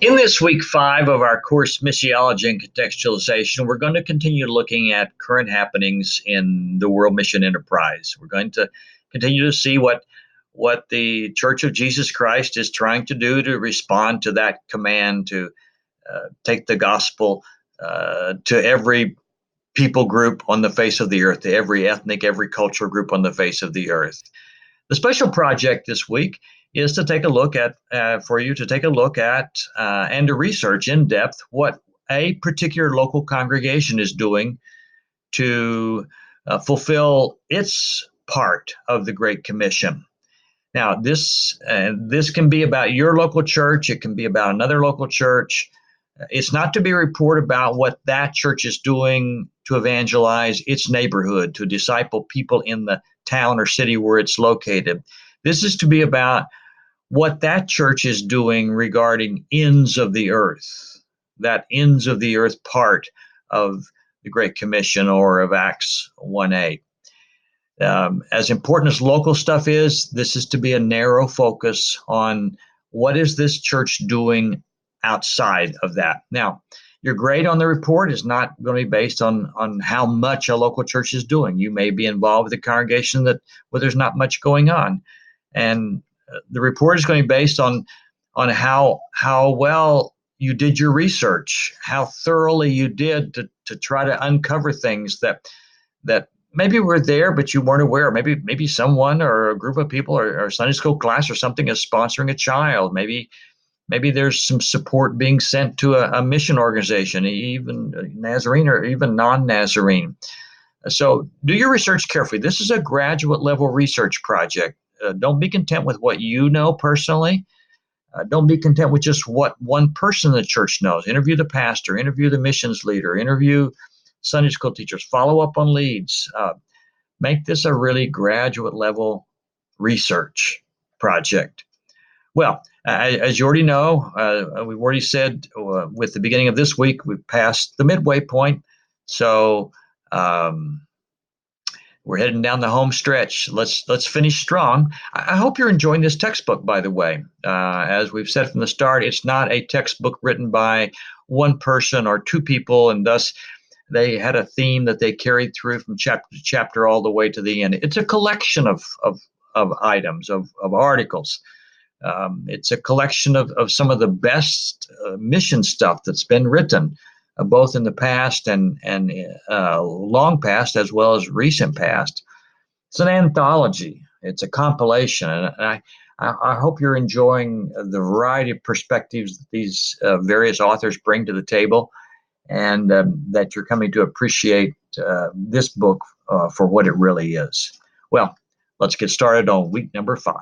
In this week 5 of our course, Missiology and Contextualization, we're going to continue looking at current happenings in the world mission enterprise. We're going to continue to see what the Church of Jesus Christ is trying to do to respond to that command to take the gospel to every people group on the face of the earth, to every ethnic, every cultural group on the face of the earth. The special project this week is to take a look at, for you to take a look at and to research in depth what a particular local congregation is doing to fulfill its part of the Great Commission. Now, this can be about your local church. It can be about another local church. It's not to be a report about what that church is doing to evangelize its neighborhood, to disciple people in the town or city where it's located. This is to be about what that church is doing regarding ends of the earth, that ends of the earth part of the Great Commission or of Acts 1:8. As important as local stuff is, this is to be a narrow focus on what is this church doing outside of that. Now, your grade on the report is not going to be based on how much a local church is doing. You may be involved with a congregation where there's not much going on. And the report is going to be based on how well you did your research, how thoroughly you did to try to uncover things that maybe were there but you weren't aware. Maybe someone or a group of people or a Sunday school class or something is sponsoring a child. Maybe there's some support being sent to a mission organization, even Nazarene or even non-Nazarene. So do your research carefully. This is a graduate level research project. Don't be content with what you know personally. Don't be content with just what one person in the church knows. Interview the pastor, interview the missions leader, interview Sunday school teachers, follow up on leads. Make this a really graduate level research project. Well, as you already know, we've already said with the beginning of this week, we've passed the midway point. So we're heading down the home stretch. Let's finish strong. I hope you're enjoying this textbook, by the way. As we've said from the start, it's not a textbook written by one person or two people, and thus they had a theme that they carried through from chapter to chapter all the way to the end. It's a collection of items, of articles. It's a collection of some of the best mission stuff that's been written, both in the past and long past as well as recent past. It's an anthology. It's a compilation, and I hope you're enjoying the variety of perspectives that these various authors bring to the table, and that you're coming to appreciate this book for what it really is. Well, let's get started on week number 5.